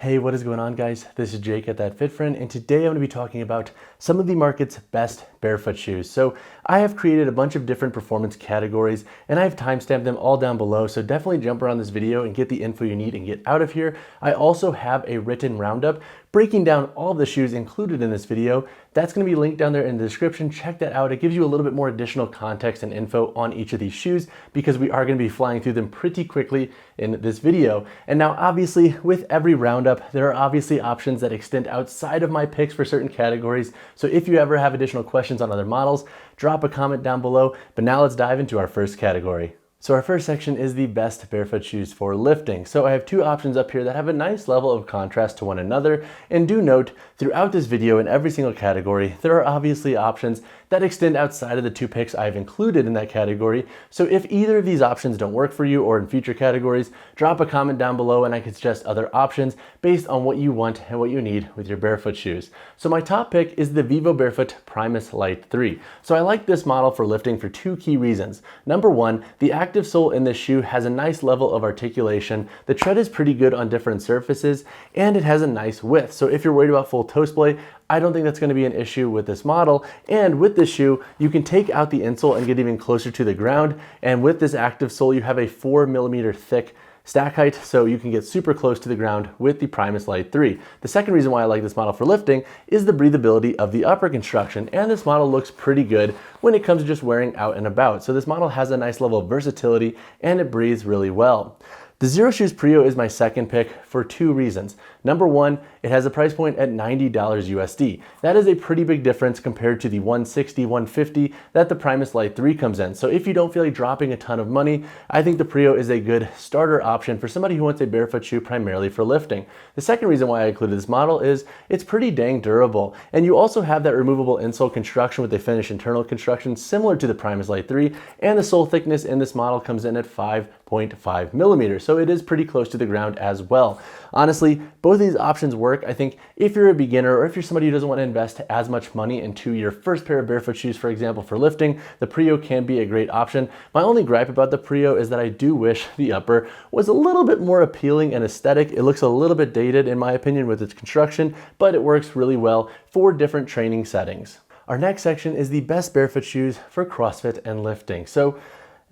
Hey, what is going on, guys? This is Jake at That Fit Friend, and today I'm going to be talking about some of the market's best barefoot shoes. So I have created a bunch of different performance categories, and I've timestamped them all down below, so definitely jump around this video and get the info you need and get out of here. I also have a written roundup breaking down all of the shoes included in this video. That's going to be linked down there in the description. Check that out. It gives you a little bit more additional context and info on each of these shoes because we are going to be flying through them pretty quickly in this video. And now obviously with every roundup, there are obviously options that extend outside of my picks for certain categories. So if you ever have additional questions on other models, drop a comment down below. But now let's dive into our first category. So our first section is the best barefoot shoes for lifting. So I have two options up here that have a nice level of contrast to one another. And do note, throughout this video in every single category, there are obviously options that extend outside of the two picks I've included in that category. So if either of these options don't work for you or in future categories, drop a comment down below and I can suggest other options based on what you want and what you need with your barefoot shoes. So my top pick is the Vivo Barefoot Primus Lite 3. So I like this model for lifting for two key reasons. Number one, the active sole in this shoe has a nice level of articulation. The tread is pretty good on different surfaces and it has a nice width. So if you're worried about full toe splay, I don't think that's going to be an issue with this model. And with this shoe, you can take out the insole and get even closer to the ground. And with this active sole, you have a 4mm thick stack height, so you can get super close to the ground with the Primus Lite 3. The second reason why I like this model for lifting is the breathability of the upper construction, and this model looks pretty good when it comes to just wearing out and about. So this model has a nice level of versatility and it breathes really well. The Zero Shoes Prio is my second pick for two reasons. Number one, it has a price point at $90 USD. That is a pretty big difference compared to the $160, $150 that the Primus Lite 3 comes in. So if you don't feel like dropping a ton of money, I think the Prio is a good starter option for somebody who wants a barefoot shoe primarily for lifting. The second reason why I included this model is it's pretty dang durable. And you also have that removable insole construction with a finished internal construction similar to the Primus Lite 3, and the sole thickness in this model comes in at 5.5 millimeters. So it is pretty close to the ground as well. Honestly, both of these options work. I think if you're a beginner or if you're somebody who doesn't want to invest as much money into your first pair of barefoot shoes, for example, for lifting, the Prio can be a great option. My only gripe about the Prio is that I do wish the upper was a little bit more appealing and aesthetic. It looks a little bit dated in my opinion with its construction, but it works really well for different training settings. Our next section is the best barefoot shoes for CrossFit and lifting. So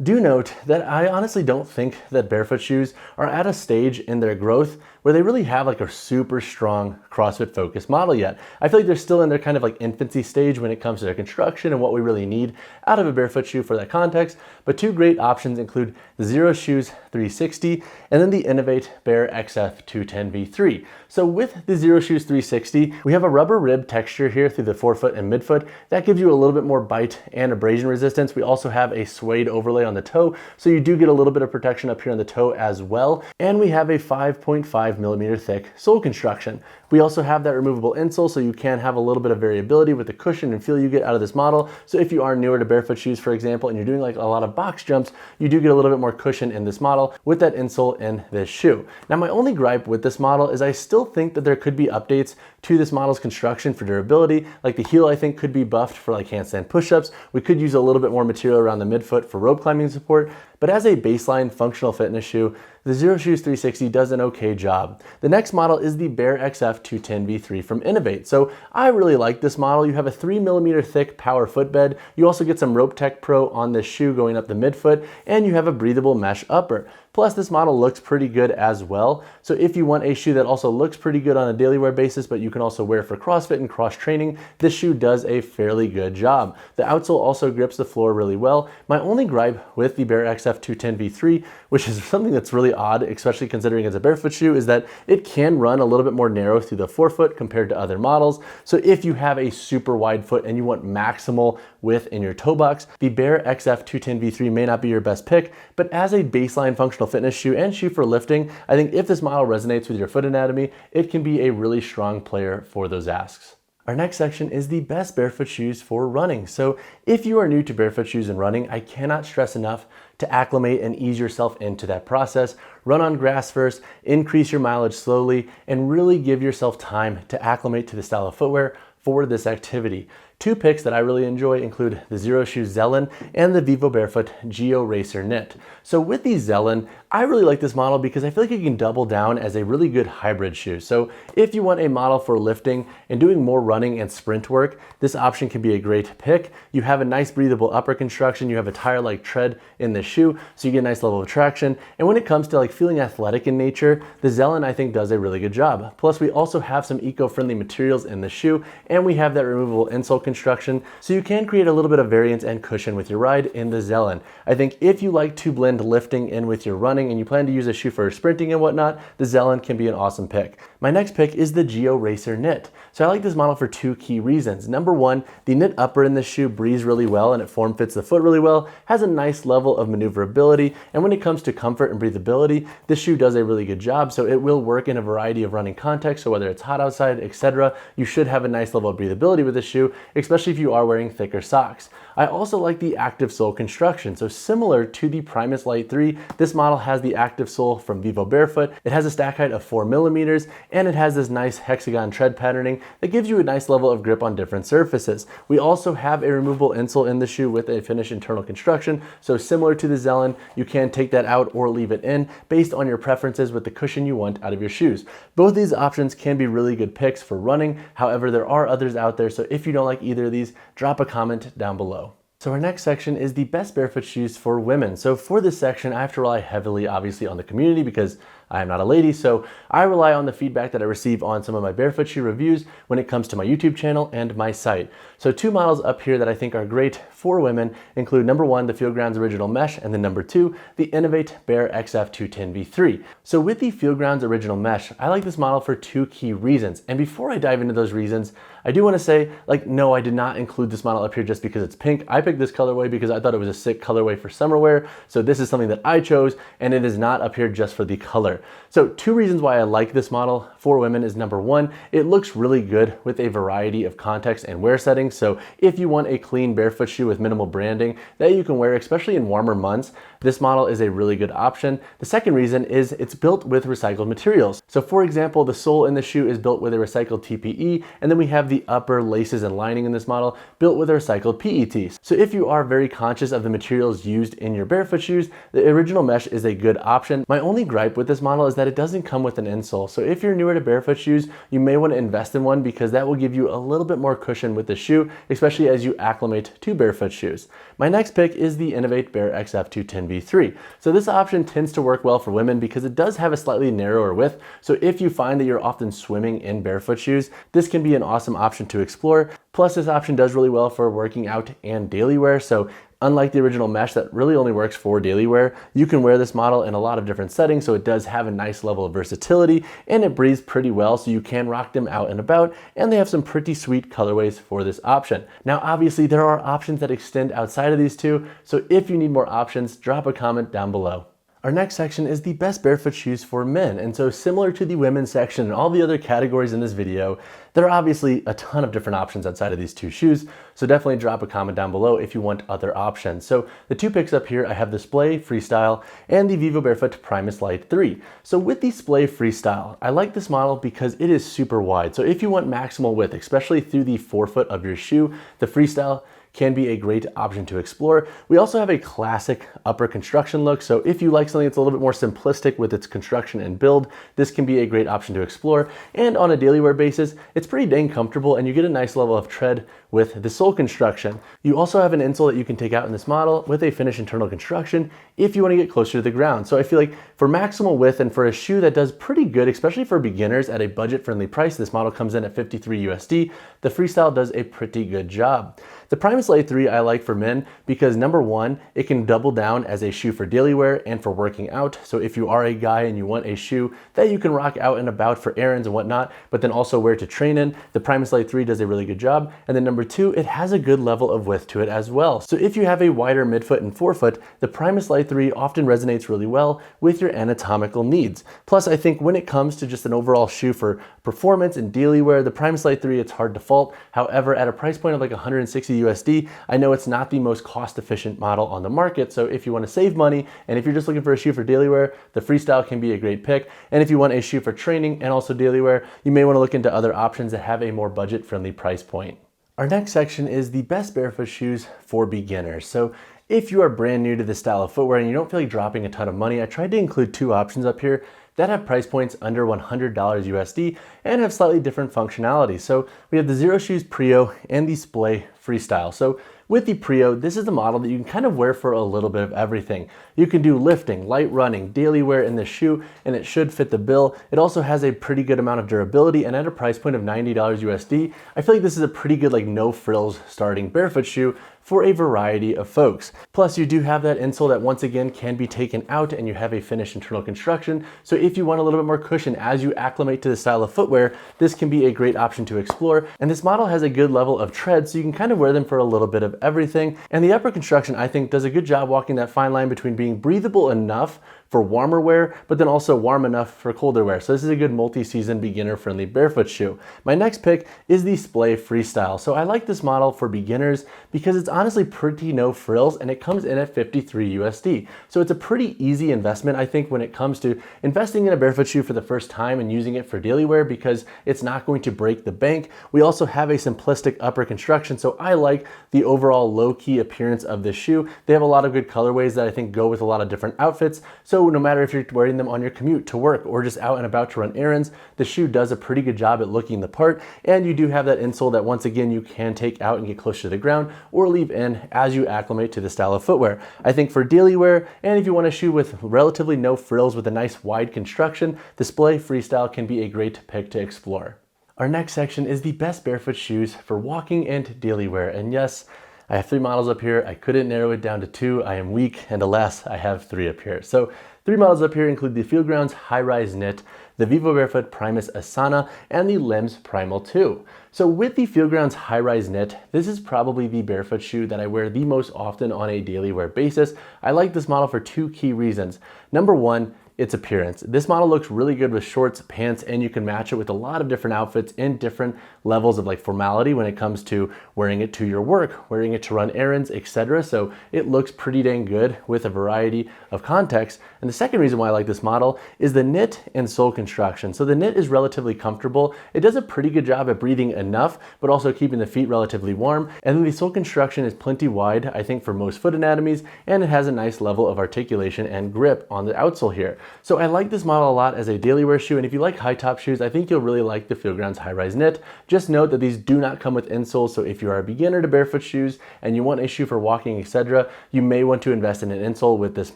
do note that I honestly don't think that barefoot shoes are at a stage in their growth where they really have like a super strong CrossFit focused model yet. I feel like they're still in their kind of like infancy stage when it comes to their construction and what we really need out of a barefoot shoe for that context. But two great options include the Zero Shoes 360 and then the Innovate Bare XF 210 V3. So with the Zero Shoes 360, we have a rubber rib texture here through the forefoot and midfoot. That gives you a little bit more bite and abrasion resistance. We also have a suede overlay on the toe, so you do get a little bit of protection up here on the toe as well. And we have a 5.5mm thick sole construction. We also have that removable insole, so you can have a little bit of variability with the cushion and feel you get out of this model. So if you are newer to barefoot shoes, for example, and you're doing like a lot of box jumps, you do get a little bit more cushion in this model with that insole in this shoe. Now, my only gripe with this model is I still think that there could be updates to this model's construction for durability. Like the heel, I think, could be buffed for like handstand push-ups. We could use a little bit more material around the midfoot for rope climbing support. But as a baseline functional fitness shoe, the Zero Shoes 360 does an okay job. The next model is the Bare XF 210 V3 from Innovate. So I really like this model. You have a 3mm thick power footbed. You also get some Rope Tech Pro on this shoe going up the midfoot, and you have a breathable mesh upper. Plus, this model looks pretty good as well. So if you want a shoe that also looks pretty good on a daily wear basis, but you can also wear for CrossFit and cross training, this shoe does a fairly good job. The outsole also grips the floor really well. My only gripe with the Bare XF 210 V3, which is something that's really odd, especially considering it's a barefoot shoe, is that it can run a little bit more narrow through the forefoot compared to other models. So if you have a super wide foot and you want maximal width in your toe box, the Bare XF 210 V3 may not be your best pick, but as a baseline functional fitness shoe and shoe for lifting, I think if this model resonates with your foot anatomy, it can be a really strong player for those asks. Our next section is the best barefoot shoes for running. So if you are new to barefoot shoes and running, I cannot stress enough to acclimate and ease yourself into that process. Run on grass first, increase your mileage slowly, and really give yourself time to acclimate to the style of footwear for this activity. Two picks that I really enjoy include the Zero Shoe Zelen and the Vivo Barefoot Geo Racer Knit. So with the Zelen, I really like this model because I feel like it can double down as a really good hybrid shoe. So if you want a model for lifting and doing more running and sprint work, this option can be a great pick. You have a nice breathable upper construction, you have a tire-like tread in the shoe, so you get a nice level of traction. And when it comes to like feeling athletic in nature, the Zelen I think does a really good job. Plus we also have some eco-friendly materials in the shoe, and we have that removable insole construction, so you can create a little bit of variance and cushion with your ride in the Zelen. I think if you like to blend lifting in with your running and you plan to use a shoe for sprinting and whatnot, the Zelen can be an awesome pick. My next pick is the Geo Racer Knit. So I like this model for two key reasons. Number one, the knit upper in this shoe breathes really well and it form fits the foot really well, has a nice level of maneuverability, and when it comes to comfort and breathability, this shoe does a really good job, so it will work in a variety of running contexts. So whether it's hot outside, etc., you should have a nice level of breathability with this shoe, especially if you are wearing thicker socks. I also like the active sole construction. So similar to the Primus Lite 3, this model has the active sole from Vivo Barefoot. It has a stack height of 4 millimeters, and it has this nice hexagon tread patterning that gives you a nice level of grip on different surfaces. We also have a removable insole in the shoe with a finished internal construction. So similar to the Zelen, you can take that out or leave it in based on your preferences with the cushion you want out of your shoes. Both these options can be really good picks for running. However, there are others out there, so if you don't like either of these, drop a comment down below. So our next section is the best barefoot shoes for women. So for this section, I have to rely heavily, obviously, on the community because I am not a lady, so I rely on the feedback that I receive on some of my barefoot shoe reviews when it comes to my YouTube channel and my site. So two models up here that I think are great for women include number one, the Fieldgrounds Original Mesh, and then number two, the Innovate Bare XF210V3. So with the Fieldgrounds Original Mesh, I like this model for two key reasons. And before I dive into those reasons, I do want to say, like, no, I did not include this model up here just because it's pink. I picked this colorway because I thought it was a sick colorway for summer wear. So this is something that I chose, and it is not up here just for the color. So two reasons why I like this model for women is number one, it looks really good with a variety of contexts and wear settings. So if you want a clean barefoot shoe with minimal branding that you can wear, especially in warmer months, this model is a really good option. The second reason is it's built with recycled materials. So for example, the sole in the shoe is built with a recycled TPE, and then we have the upper laces and lining in this model built with a recycled PET. So if you are very conscious of the materials used in your barefoot shoes, the original mesh is a good option. My only gripe with this model is that it doesn't come with an insole. So if you're newer to barefoot shoes, you may want to invest in one because that will give you a little bit more cushion with the shoe, especially as you acclimate to barefoot shoes. My next pick is the Innovate Bare XF210V3. So this option tends to work well for women because it does have a slightly narrower width. So if you find that you're often swimming in barefoot shoes, this can be an awesome option to explore. Plus this option does really well for working out and daily wear. So unlike the original mesh that really only works for daily wear, you can wear this model in a lot of different settings, so it does have a nice level of versatility and it breathes pretty well, so you can rock them out and about, and they have some pretty sweet colorways for this option. Now obviously there are options that extend outside of these two, so if you need more options, drop a comment down below. Our next section is the best barefoot shoes for men. And so similar to the women's section and all the other categories in this video, there are obviously a ton of different options outside of these two shoes. So definitely drop a comment down below if you want other options. So the two picks up here, I have the Splay Freestyle and the Vivo Barefoot Primus Lite 3. So with the Splay Freestyle, I like this model because it is super wide. So if you want maximal width, especially through the forefoot of your shoe, the Freestyle can be a great option to explore. We also have a classic upper construction look, so if you like something that's a little bit more simplistic with its construction and build, this can be a great option to explore. And on a daily wear basis, it's pretty dang comfortable and you get a nice level of tread with the sole construction. You also have an insole that you can take out in this model with a finished internal construction if you want to get closer to the ground. So I feel like for maximal width and for a shoe that does pretty good, especially for beginners at a budget-friendly price, this model comes in at 53 USD, the Freestyle does a pretty good job. The Primus Lite 3 I like for men because number one, it can double down as a shoe for daily wear and for working out. So if you are a guy and you want a shoe that you can rock out and about for errands and whatnot, but then also wear to train in, the Primus Lite 3 does a really good job. And then number two, it has a good level of width to it as well. So if you have a wider midfoot and forefoot, the Primus Lite 3 often resonates really well with your anatomical needs. Plus, I think when it comes to just an overall shoe for performance and daily wear, the Primus Lite 3, it's hard to fault. However, at a price point of like 160 USD, I know it's not the most cost-efficient model on the market. So if you want to save money and if you're just looking for a shoe for daily wear, the Freestyle can be a great pick. And if you want a shoe for training and also daily wear, you may want to look into other options that have a more budget-friendly price point. Our next section is the best barefoot shoes for beginners. So if you are brand new to this style of footwear and you don't feel like dropping a ton of money, I tried to include two options up here that have price points under $100 USD and have slightly different functionality. So we have the Zero Shoes Prio and the Splay Freestyle. So with the Prio, this is the model that you can kind of wear for a little bit of everything. You can do lifting, light running, daily wear in this shoe, and it should fit the bill. It also has a pretty good amount of durability, and at a price point of $90 USD, I feel like this is a pretty good like no frills starting barefoot shoe for a variety of folks. Plus you do have that insole that once again can be taken out and you have a finished internal construction. So if you want a little bit more cushion as you acclimate to the style of footwear, this can be a great option to explore. And this model has a good level of tread, so you can kind of wear them for a little bit of everything. And the upper construction, I think, does a good job walking that fine line between being breathable enough for warmer wear, but then also warm enough for colder wear. So this is a good multi-season beginner-friendly barefoot shoe. My next pick is the Splay Freestyle. So I like this model for beginners because it's honestly pretty no frills and it comes in at 53 USD. So it's a pretty easy investment, I think, when it comes to investing in a barefoot shoe for the first time and using it for daily wear because it's not going to break the bank. We also have a simplistic upper construction, so I like the overall low-key appearance of this shoe. They have a lot of good colorways that I think go with a lot of different outfits. So no matter if you're wearing them on your commute to work or just out and about to run errands, the shoe does a pretty good job at looking the part. And you do have that insole that once again you can take out and get close to the ground or leave in as you acclimate to the style of footwear. I think for daily wear, and if you want a shoe with relatively no frills with a nice wide construction, the Splay Freestyle can be a great pick to explore. Our next section is the best barefoot shoes for walking and daily wear. And yes, I have three models up here. I couldn't narrow it down to two. I am weak, and alas, I have three up here. So three models up here include the Fieldgrounds High Rise Knit, the Vivo Barefoot Primus Asana, and the Limbs Primal 2. So with the Fieldgrounds High Rise Knit, this is probably the barefoot shoe that I wear the most often on a daily wear basis. I like this model for two key reasons. Number one, its appearance. This model looks really good with shorts, pants, and you can match it with a lot of different outfits in different levels of like formality when it comes to wearing it to your work, wearing it to run errands, etc. So it looks pretty dang good with a variety of contexts. And the second reason why I like this model is the knit and sole construction. So the knit is relatively comfortable. It does a pretty good job at breathing enough, but also keeping the feet relatively warm. And then the sole construction is plenty wide, I think, for most foot anatomies, and it has a nice level of articulation and grip on the outsole here. So I like this model a lot as a daily wear shoe, and if you like high top shoes, I think you'll really like the Fieldgrounds High Rise Knit. Just note that these do not come with insoles, so if you are a beginner to barefoot shoes and you want a shoe for walking, etc., you may want to invest in an insole with this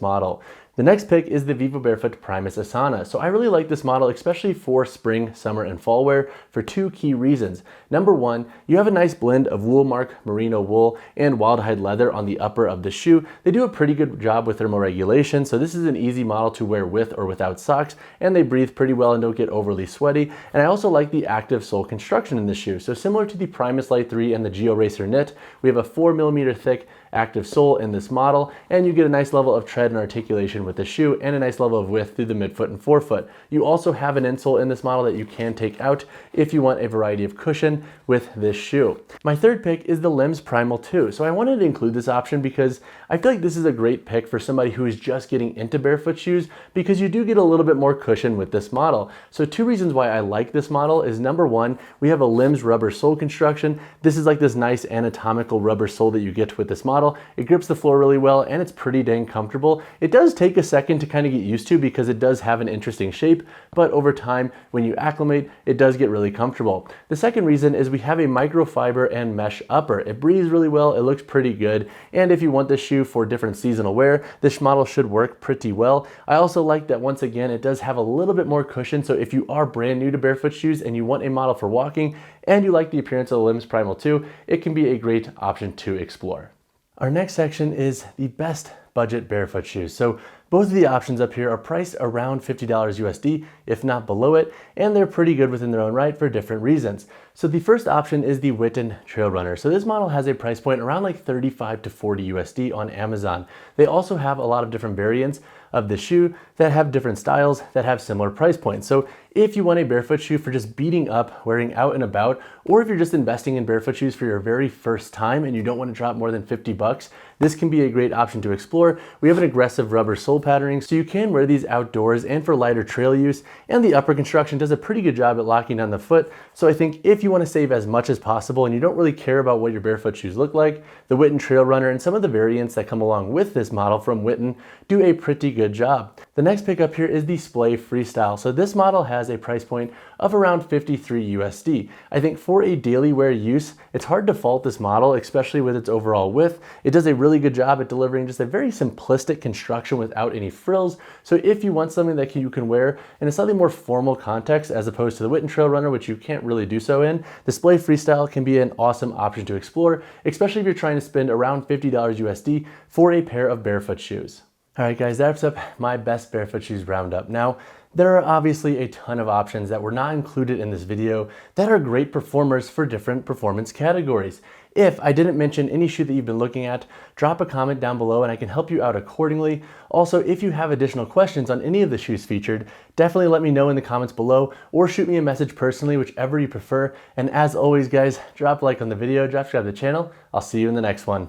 model. The next pick is the Vivo Barefoot Primus Asana. So I really like this model, especially for spring, summer, and fall wear for two key reasons. Number one, you have a nice blend of wool mark, merino wool, and wild hide leather on the upper of the shoe. They do a pretty good job with thermoregulation, so this is an easy model to wear with or without socks, and they breathe pretty well and don't get overly sweaty. And I also like the active sole construction in the shoe. So similar to the Primus Light 3 and the Geo Racer Knit, we have a 4mm thick active sole in this model, and you get a nice level of tread and articulation with the shoe and a nice level of width through the midfoot and forefoot. You also have an insole in this model that you can take out if you want a variety of cushion with this shoe. My third pick is the Limbs Primal 2. So I wanted to include this option because I feel like this is a great pick for somebody who is just getting into barefoot shoes because you do get a little bit more cushion with this model. So two reasons why I like this model is number one, we have a Limbs rubber sole construction. This is like this nice anatomical rubber sole that you get with this model. It grips the floor really well and it's pretty dang comfortable. It does take a second to kind of get used to because it does have an interesting shape, but over time when you acclimate, it does get really comfortable. The second reason is we have a microfiber and mesh upper. It breathes really well, it looks pretty good, and if you want this shoe for different seasonal wear, this model should work pretty well. I also like that once again, it does have a little bit more cushion, so if you are brand new to barefoot shoes and you want a model for walking and you like the appearance of the Limbs Primal 2, it can be a great option to explore. Our next section is the best budget barefoot shoes. So both of the options up here are priced around $50 USD, if not below it, and they're pretty good within their own right for different reasons. So the first option is the Witten Trail Runner. So this model has a price point around like 35 to 40 USD on Amazon. They also have a lot of different variants of the shoe. that have different styles that have similar price points. So if you want a barefoot shoe for just beating up, wearing out and about, or if you're just investing in barefoot shoes for your very first time and you don't want to drop more than 50 bucks, this can be a great option to explore. We have an aggressive rubber sole patterning, so you can wear these outdoors and for lighter trail use, and the upper construction does a pretty good job at locking down the foot. So I think if you want to save as much as possible and you don't really care about what your barefoot shoes look like, the Witten Trail Runner and some of the variants that come along with this model from Witten do a pretty good job. The next pickup here is the Splay Freestyle. So this model has a price point of around 53 USD. I think for a daily wear use, it's hard to fault this model, especially with its overall width. It does a really good job at delivering just a very simplistic construction without any frills. So if you want something that you can wear in a slightly more formal context as opposed to the Witten Trail Runner, which you can't really do so in, the Splay Freestyle can be an awesome option to explore, especially if you're trying to spend around $50 USD for a pair of barefoot shoes. All right, guys, that wraps up my best barefoot shoes roundup. Now, there are obviously a ton of options that were not included in this video that are great performers for different performance categories. If I didn't mention any shoe that you've been looking at, drop a comment down below and I can help you out accordingly. Also, if you have additional questions on any of the shoes featured, definitely let me know in the comments below or shoot me a message personally, whichever you prefer. And as always, guys, drop a like on the video, subscribe to the channel. I'll see you in the next one.